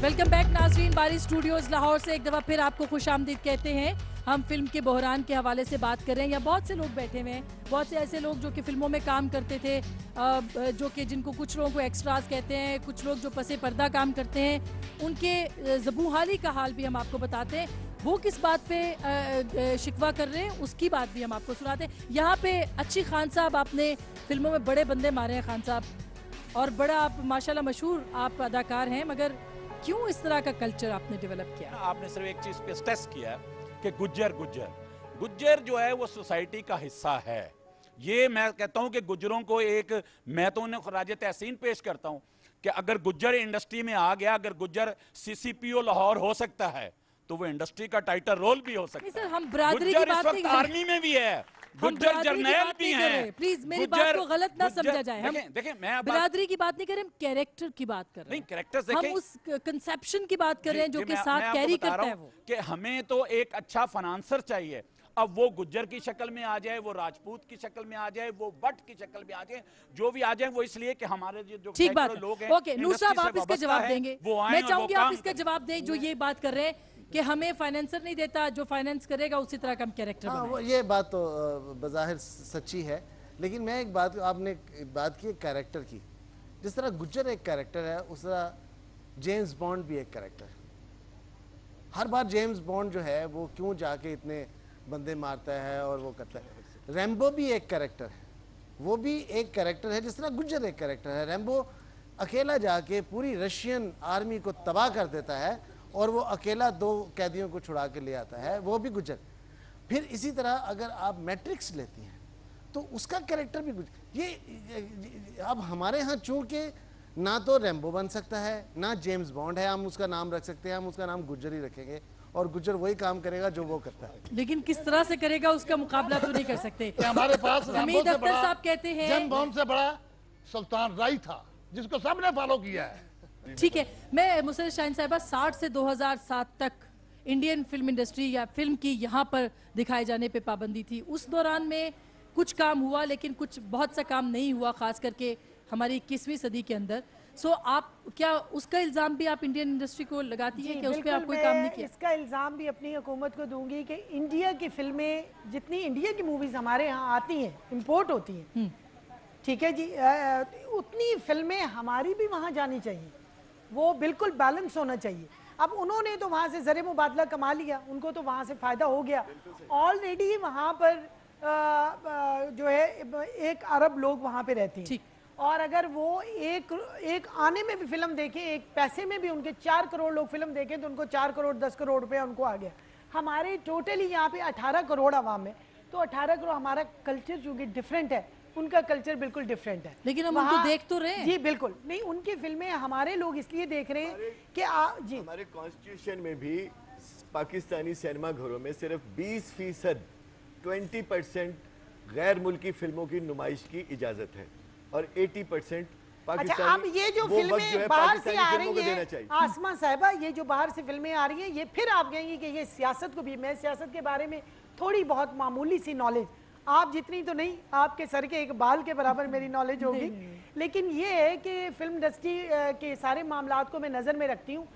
Welcome back नाज़रीन। बारी studios Lahore से एक दफ़ा फिर आपको खुशामदीद कहते हैं। हम फिल्म के बहरान के हवाले से बात कर रहे हैं। यहाँ बहुत से लोग बैठे हुए हैं, बहुत से ऐसे लोग जो कि फिल्मों में काम करते थे, जो कि जिनको कुछ लोगों को एक्स्ट्रास कहते हैं, कुछ लोग जो पसे पर्दा काम करते हैं, उनके ज़बूहाली का हाल भी हम आपको बताते हैं। वो किस बात पे शिकवा कर रहे हैं उसकी बात भी हम आपको सुनाते हैं। यहाँ पे अच्छी खान साहब, आपने फिल्मों में बड़े बंदे मारे हैं खान साहब, और बड़ा आप माशाल्लाह मशहूर आप अदाकार हैं, मगर क्यों इस तरह का कल्चर आपने डेवलप किया? आपने सिर्फ एक चीज पे स्ट्रेस किया कि गुज्जर जो है वो सोसाइटी का हिस्सा है। ये मैं कहता हूं कि गुज्जरों को मैं तो उन्हें खराज तहसीन पेश करता हूं कि अगर गुज्जर इंडस्ट्री में आ गया, अगर गुज्जर सीसीपीओ लाहौर हो सकता है तो वो इंडस्ट्री का टाइटल रोल भी हो सकता है। हम बरादरी की बात नहीं कर रहे, आर्मी में भी है, गुज्जर जर्नैल भी हैं। प्लीज मेरी बात को गलत ना समझा जाए। हम देखें मैं बरादरी की बात नहीं कर रहे, हम कैरेक्टर की बात कर रहे हैं। नहीं, कैरेक्टर्स देखें, हम उस कंसेप्शन की बात कर रहे हैं जो कि साथ कैरी करता है वो, कि हमें तो एक अच्छा फाइनेंसर चाहिए। अब वो गुज्जर की शक्ल में आ जाए, वो राजपूत की शक्ल में आ जाए, वो बट की शक्ल में आ जाए, जो भी आ जाए, वो इसलिए कि हमारे जो ठीक बात लोग हैं। ओके नूर साहब, आप इसका जवाब देंगे? मैं चाहूंगी आप इसका जवाब दें जो ये बात कर रहे हैं कि हमें फाइनेंसर नहीं देता, जो फाइनेंस करेगा उसी तरह का हम कैरेक्टर बनाएं। ये बात तो बज़ाहिर सच्ची है, लेकिन मैं एक बात, आपने बात की कैरेक्टर की, जिस तरह गुज्जर एक कैरेक्टर है उस तरह जेम्स बॉन्ड भी एक कैरेक्टर है। हर बार जेम्स बॉन्ड जो है वो क्यों जाके इतने बंदे मारता है और वो करता है। रैम्बो भी एक कैरेक्टर है, वो भी एक कैरेक्टर है, जिस तरह गुज्जर एक कैरेक्टर है। रैम्बो अकेला जाके पूरी रशियन आर्मी को तबाह कर देता है और वो अकेला 2 कैदियों को छुड़ा के ले आता है, वो भी गुज्जर। फिर इसी तरह अगर आप मैट्रिक्स लेती हैं तो उसका कैरेक्टर भी गुज्जर। ये अब हमारे यहाँ चूंकि ना तो रैम्बो बन सकता है ना जेम्स बॉन्ड है, हम उसका नाम रख सकते हैं, हम उसका नाम गुज्जर ही रखेंगे और गुज्जर वही काम करेगा जो वो करता है। लेकिन किस तरह से करेगा उसका मुकाबला तो नहीं कर सकते। हमारे पास हमीद अख्तर साहब कहते हैं जेम्स बॉन्ड से बड़ा सुल्तान राय था जिसको सबने फॉलो किया है। ठीक है, मैं मुसर्रत शाहीन साहिबा 60 से 2007 तक इंडियन फिल्म इंडस्ट्री या फिल्म की यहाँ पर दिखाए जाने पे पाबंदी थी। उस दौरान में कुछ काम हुआ, लेकिन कुछ बहुत सा काम नहीं हुआ, खास करके हमारी 21वीं सदी के अंदर। सो आप क्या उसका इल्ज़ाम भी आप इंडियन इंडस्ट्री को लगाती है कि उस पर आप कोई काम नहीं किया? इसका इल्ज़ाम भी अपनी हुकूमत को दूंगी कि इंडिया की फिल्में, जितनी इंडिया की मूवीज़ हमारे यहाँ आती हैं, इम्पोर्ट होती हैं, ठीक है जी, उतनी फिल्में हमारी भी वहाँ जानी चाहिए। वो बिल्कुल बैलेंस होना चाहिए। अब उन्होंने तो वहाँ से ज़रे मुबादला कमा लिया, उनको तो वहाँ से फ़ायदा हो गया। ऑलरेडी वहाँ पर जो है 1 अरब लोग वहाँ पे रहते हैं, और अगर वो एक आने में भी फिल्म देखें, एक पैसे में भी उनके 4 करोड़ लोग फिल्म देखें तो उनको 4 करोड़ 10 करोड़ रुपया उनको आ गया। हमारे टोटली यहाँ पे 18 करोड़ आवाम है, तो 18 करोड़, हमारा कल्चर चूँकि डिफरेंट है, उनका कल्चर बिल्कुल डिफरेंट है। लेकिन हम उनको देख तो रहे हैं। जी बिल्कुल नहीं, उनकी फिल्में हमारे लोग इसलिए देख रहे हैं कि जी हमारे कॉन्स्टिट्यूशन में भी पाकिस्तानी सिनेमा घरों में सिर्फ 20% 20% गैर मुल्की फिल्मों की नुमाइश की इजाजत है और 80% अच्छा, अब ये जो फिल्में बाहर से आ रही हैं आसमा साहिबा, ये जो बाहर से फिल्में आ रही हैं, ये फिर आप कहेंगे कि ये सियासत को भी, मैं सियासत के बारे में थोड़ी बहुत मामूली सी नॉलेज, आप जितनी तो नहीं, आपके सर के एक बाल के बराबर मेरी नॉलेज होगी, लेकिन ये है कि फिल्म इंडस्ट्री के सारे मामलात को मैं नज़र में रखती हूँ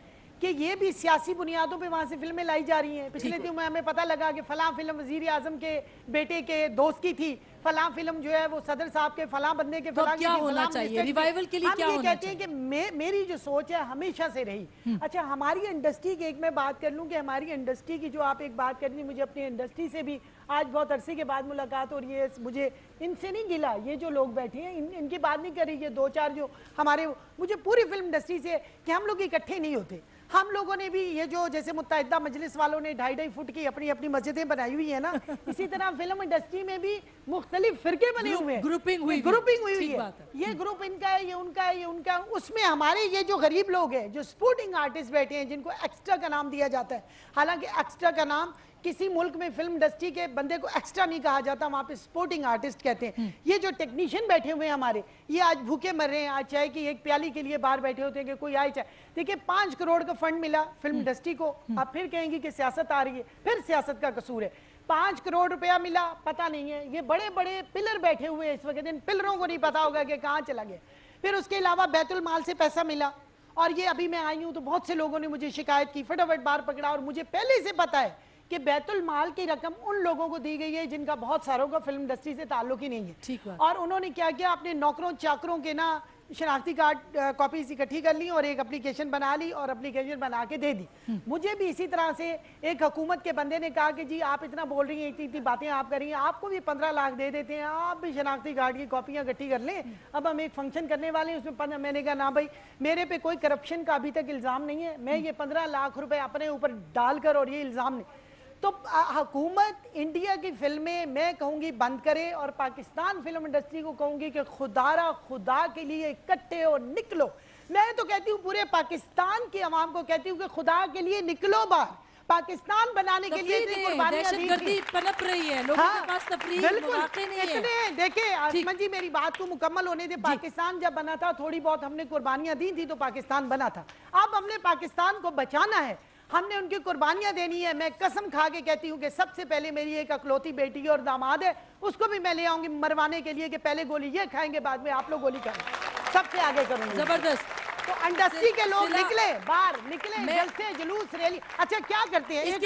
कि ये भी सियासी बुनियादों पे वहाँ से फिल्में लाई जा रही हैं। पिछले दिनों में हमें पता लगा कि फलां फिल्म वज़ीर आज़म के बेटे के दोस्त की थी, फलां फिल्म जो है वो सदर साहब के फलां बंदे के फलां, क्या होना चाहिए रिवाइवल के लिए? क्या होना कहते हैं कि मेरी जो सोच है हमेशा से रही। अच्छा, हमारी इंडस्ट्री की एक मैं बात कर लूँ कि हमारी इंडस्ट्री की जो आप एक बात करनी, मुझे अपनी इंडस्ट्री से भी आज बहुत अरसे के बाद मुलाकात हो रही है। मुझे इनसे नहीं गिला, ये जो लोग बैठे हैं इनकी बात नहीं कर रही, ये 2-4 जो हमारे, मुझे पूरी फिल्म इंडस्ट्री से कि हम लोग इकट्ठे नहीं होते। हम लोगों ने भी ये जो जैसे मुत्तहिदा मजलिस वालों ने 2.5 फुट की अपनी अपनी मस्जिदें बनाई हुई है ना, इसी तरह फिल्म इंडस्ट्री में भी मुख्तलिफ फिरके बने हुए हैं, ग्रुपिंग हुई है। ये ग्रुप इनका है, ये उनका है, ये उनका है। उसमें हमारे ये जो गरीब लोग हैं, जो स्पोर्टिंग आर्टिस्ट बैठे हैं, जिनको एक्स्ट्रा का नाम दिया जाता है, हालांकि एक्स्ट्रा का नाम किसी मुल्क में फिल्म इंडस्ट्री के बंदे को एक्स्ट्रा नहीं कहा जाता, वहाँ पे स्पोर्टिंग आर्टिस्ट कहते हैं। ये जो टेक्नीशियन बैठे हुए हैं हमारे, ये आज भूखे मर रहे हैं, आज चाय की एक प्याली के लिए बाहर बैठे होते हैं कि कोई आए चाहे। देखिए 5 करोड़ का फंड मिला फिल्म इंडस्ट्री को, आप फिर कहेंगे कि सियासत आ रही है, फिर सियासत का कसूर है। 5 करोड़ रुपया मिला, पता नहीं है, ये बड़े बड़े पिलर बैठे हुए हैं इस वक्त, इन पिलरों को नहीं पता होगा कि कहाँ चला गया। फिर उसके अलावा बैतुल माल से पैसा मिला, और ये अभी मैं आई हूँ तो बहुत से लोगों ने मुझे शिकायत की, फटाफट बार पकड़ा, और मुझे पहले से पता है कि बैतुल माल की रकम उन लोगों को दी गई है जिनका बहुत सारों का फिल्म इंडस्ट्री से ताल्लुक ही नहीं है। ठीक बात। और उन्होंने क्या किया, अपने नौकरों चाकरों के ना शनाख्ती कार्ड कॉपीज इकट्ठी कर ली और एक एप्लीकेशन बना ली और एप्लीकेशन बना के दे दी। मुझे भी इसी तरह से एक हुकूमत के बंदे ने कहा कि जी आप इतना बोल रही हैं, इतनी इतनी बातें आप कर रही हैं, आपको भी 15 लाख दे देते हैं, आप भी शनाख्ती कार्ड की कॉपियां इकट्ठी कर लें, अब हम एक फंक्शन करने वाले हैं उसमें मैंने कहा ना भाई, मेरे पे कोई करप्शन का अभी तक इल्ज़ाम नहीं है, मैं ये 15 लाख रुपए अपने ऊपर डालकर और ये इल्ज़ाम नहीं, तो हुकूमत इंडिया की फिल्में मैं कहूँगी बंद करे और पाकिस्तान फिल्म इंडस्ट्री को कहूँगी कि खुदारा खुदा के लिए इकट्ठे और निकलो। मैं तो कहती हूँ पूरे पाकिस्तान की आवाम को कहती हूँ कि खुदा के लिए निकलो बाहर, पाकिस्तान बनाने के लिए इतनी कुर्बानियां दी थी। पनप रही है, लोगों के पास तफरीह मौके नहीं है। देखिए आसमान जी, मेरी बात को मुकम्मल होने दे। पाकिस्तान जब बना था थोड़ी बहुत हमने कुर्बानियां दी थी तो पाकिस्तान बना था। अब हमने पाकिस्तान को बचाना है, हमने उनकी कुर्बानियां देनी है। मैं कसम खा के कहती हूँ कि सबसे पहले मेरी एक अकलौती बेटी और दामाद है, उसको भी मैं ले आऊंगी मरवाने के लिए कि पहले गोली ये खाएंगे बाद में आप लोग गोली खाएंगे, सबसे आगे करूंगी। जबरदस्त। तो इंडस्ट्री के लोग निकले बाहर, निकले जलसे जुलूस रैली। अच्छा क्या करते हैं, एक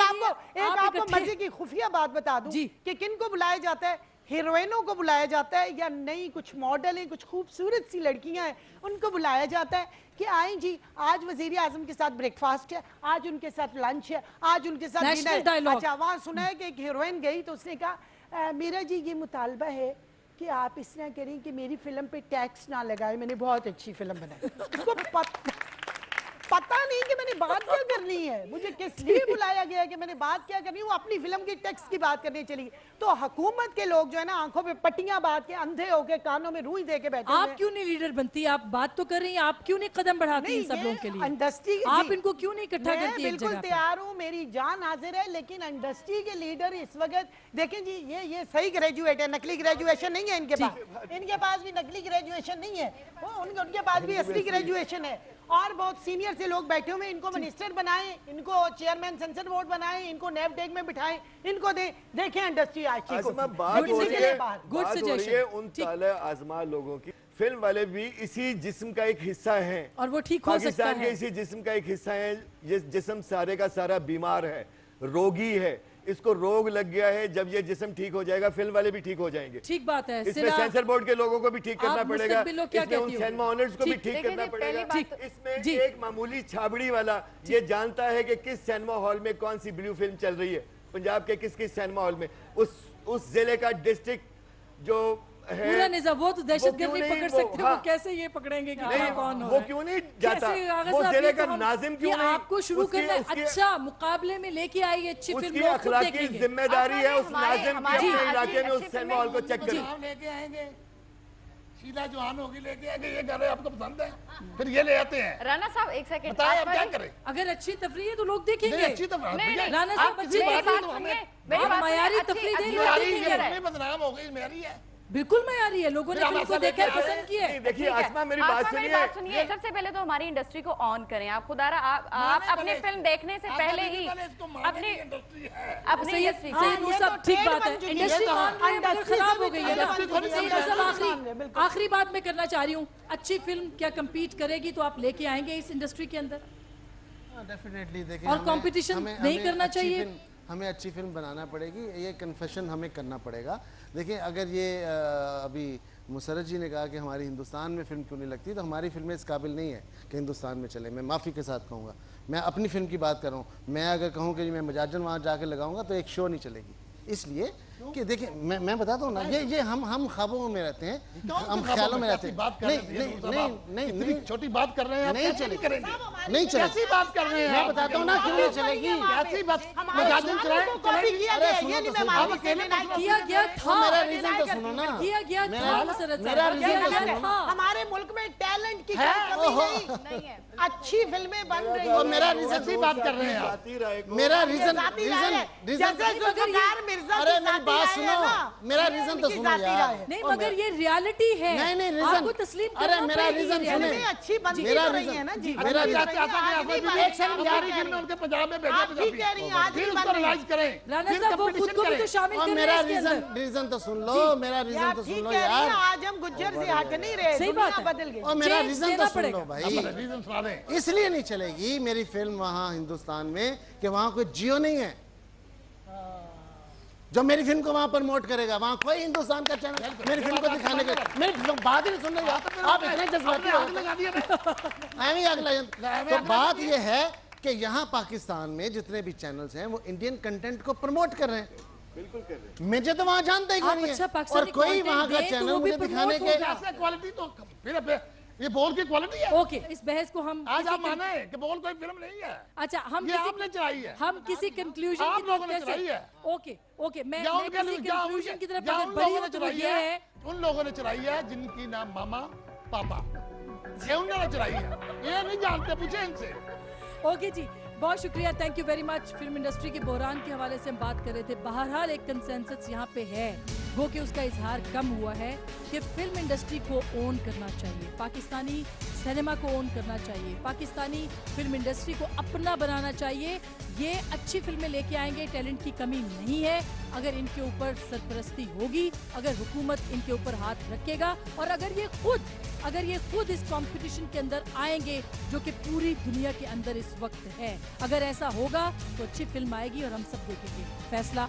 आपको मजे की खुफिया बात बता दूं कि किन को बुलाया जाता है, हीरोइनों को बुलाया जाता है या नई कुछ मॉडल हैं, कुछ खूबसूरत सी लड़कियां हैं, उनको बुलाया जाता है कि आए जी आज वजीर आजम के साथ ब्रेकफास्ट है, आज उनके साथ लंच है, आज उनके साथ डिनर है। अच्छा वहां सुना है कि एक हीरोइन गई तो उसने कहा मेरा जी ये मुतालबा है कि आप इस तरह करें कि मेरी फिल्म पे टैक्स ना लगाए, मैंने बहुत अच्छी फिल्म बनाई। उसको पता नहीं कि मैंने बात क्या करनी है, मुझे किस लिए बुलाया गया है कि मैंने बात क्या करनी है, वो अपनी फिल्म की टैक्स की बात करने चली। तो हुकूमत के लोग जो है ना आंखों पे पट्टियां बांध के, अंधे होके, कानों में रुई दे के बैठे। आप क्यों नहीं लीडर बनती? आप बात तो कर रही हैं, आप क्यों नहीं कदम बढ़ाती इन सब लोगों के लिए? इंडस्ट्री आप इनको क्यों नहीं इकट्ठा करती? बिल्कुल तैयार हूँ, मेरी जान हाजिर है, लेकिन इंडस्ट्री के लीडर इस वक्त देखें जी, ये सही ग्रेजुएट है, नकली ग्रेजुएशन नहीं है इनके पास, इनके पास भी नकली ग्रेजुएशन नहीं है, उनके पास भी असली ग्रेजुएशन है। और बहुत सीनियर से लोग बैठे हुए, इनको मिनिस्टर बनाएं, इनको चेयरमैन सेंसर बोर्ड बनाएं, इनको नैपडेक में बिठाएं, इनको देखें इंडस्ट्री आज की को। बात हो रही है उन ताले आजमा लोगों की। फिल्म वाले भी इसी जिस्म का एक हिस्सा हैं और वो ठीक हो सकता है। पाकिस्तान के इसी जिस्म का एक हिस्सा है। ये जिस्म सारे का सारा बीमार है, रोगी है, इसको रोग लग गया है। जब ये जिस्म ठीक हो जाएगा फिल्म वाले भी ठीक हो जाएंगे। ठीक बात है। इसमें सेंसर बोर्ड के लोगों को भी ठीक करना पड़ेगा, इसमें उन सिनेमा ओनर्स को भी ठीक करना पड़ेगा। इसमें एक मामूली छाबड़ी वाला ये जानता है कि किस सिनेमा हॉल में कौन सी ब्लू फिल्म चल रही है, पंजाब के किस किस सिनेमा हॉल में, उस जिले का डिस्ट्रिक्ट जो पूरा निजाम, वो तो दहशतगर्द नहीं पकड़ सकते, वो कैसे ये पकड़ेंगे कि कौन हो, वो क्यों नहीं जाता, वो जिले का नाजिम क्यों नहीं? आपको शुरू करना है, अच्छा मुकाबले में लेके आई अच्छी फिल्म, उसकी अखलाकी जिम्मेदारी है उस नाजिम की अपने इलाके में उस सिनेमा हॉल को चेक करें। लेके आएंगे, शीला जवान होगी लेके आएंगे, ये गाने आपको पसंद है, फिर ये ले आते हैं। राणा साहब एक सेकंड, बताएं अब क्या करें? अगर अच्छी तफरीह है तो लोग देखेंगे। अच्छी तफरीह, राणा साहब अच्छी मयारी तफरीह दें, लोग देखेंगे। बदनाम हो गई मेरी है, बिल्कुल मयारी है, लोगों ने फिल्म को देखा है, पसंद किया है। देखिए आसमा मेरी बात सुनिए। सबसे पहले तो हमारी इंडस्ट्री को ऑन करें आप खुदारा, आप अपनी फिल्म देखने से पहले ही अपनी इंडस्ट्री सब ठीक बात है, इंडस्ट्री खराब हो गई है। आखिरी बात मैं करना चाह रही हूँ, अच्छी फिल्म क्या कम्पीट करेगी तो आप लेके आएंगे इस इंडस्ट्री के अंदर? डेफिनेटली। देखिए और कंपटीशन नहीं करना चाहिए, हमें अच्छी फिल्म बनाना पड़ेगी, ये कन्फेशन हमें करना पड़ेगा। देखिए अगर ये अभी मुसरत जी ने कहा कि हमारी हिंदुस्तान में फिल्म क्यों नहीं लगती, तो हमारी फिल्में इस काबिल नहीं है कि हिंदुस्तान में चले। मैं माफ़ी के साथ कहूँगा, मैं अपनी फिल्म की बात कर रहा हूँ। मैं अगर कहूँ कि मैं मजाजन वहाँ जाके लगाऊंगा तो एक शो नहीं चलेगी, इसलिए कि देखिए मैं बताता हूँ ना, ये हम ख्वाबों में रहते हैं, हम ख्यालों में रहते हैं। नहीं छोटी बात कर रहे हैं, नहीं चलेगी, नहीं चलेगी, बात कर रहे हैं। मैं बताता हूँ ना क्यों नहीं चलेगी। ऐसी बात किया गया था, मेरा रीजन तो सुनो ना, किया गया था, मेरा रीजन तो हमारे मुल्क में टैलेंट की कमी नहीं है, अच्छी फिल्में बन रही हैं। मेरा रीजन बात कर रहे हैं, मेरा रीजन मिर्जा बात सुनो, मेरा रीजन तो सुनो यार। नहीं मगर ये रियलिटी है। नहीं रीजन आपको तस्लीम करना अरे मेरा रीजन सुने, अच्छी बनती मेरा तो रही है ना जी। मेरा उनके पंजाब में भेजा ठीक कह रही हैं, आज भी बन रही करें, राणा साहब वो खुद को भी तो शामिल कर रहे मेरा हैं इसके अंदर। रीजन तो सुन लो, मेरा रीजन तो सुन लो यार। आज हम गुज्जर से हट नहीं रहे, सही बात है। बदल गई। और मेरा रीजन तो सुन लो भाई, रीजन सुना दें। इसलिए नहीं चलेगी मेरी फिल्म वहां हिंदुस्तान में कि वहां कोई जियो नहीं है जो मेरी फिल्म को वहां प्रमोट करेगा। वहां कोई हिंदुस्तान का चैनल मेरी फिल्म को दिखाने के, मेरी फिल्म बात ही नहीं सुन रहे आप, इतने जज्बाती हो तो बात ये है कि यहाँ पाकिस्तान में जितने भी चैनल्स हैं वो इंडियन कंटेंट को प्रमोट कर रहे हैं। बिल्कुल कर रहे हैं। मुझे तो वहां जानता ही नहीं है, और कोई वहां का चैनल मुझे दिखाने के क्वालिटी तो फिर ये बोल की क्वालिटी है। ओके, इस बहस को हम आज आप माने कि बोल कोई फिल्म नहीं है। अच्छा, हम ये आपने चलाई है, हम किसी कंक्लूजन आप लोगों ने चलाई है। ओके मैं किसी कंक्लूजन की तरफ अगर बढ़ी हूं तो ये है उन लोगों ने चलाई है जिनकी नाम मामा पापा, ये उन्होंने चलाई है, ये नहीं जानते, पूछे इनसे। ओके जी, बहुत शुक्रिया, thank you very much. Film industry के बहरान के हवाले से हम बात कर रहे थे। बहरहाल एक कंसेंसस यहाँ पे है, वो कि उसका इजहार कम हुआ है कि फिल्म इंडस्ट्री को ओन करना चाहिए, पाकिस्तानी सिनेमा को ओन करना चाहिए, पाकिस्तानी फिल्म इंडस्ट्री को अपना बनाना चाहिए। ये अच्छी फिल्में लेके आएंगे, टैलेंट की कमी नहीं है अगर इनके ऊपर सरपरस्ती होगी, अगर हुकूमत इनके ऊपर हाथ रखेगा, और अगर ये खुद इस कंपटीशन के अंदर आएंगे जो कि पूरी दुनिया के अंदर इस वक्त है। अगर ऐसा होगा तो अच्छी फिल्म आएगी और हम सब देखेंगे। फैसला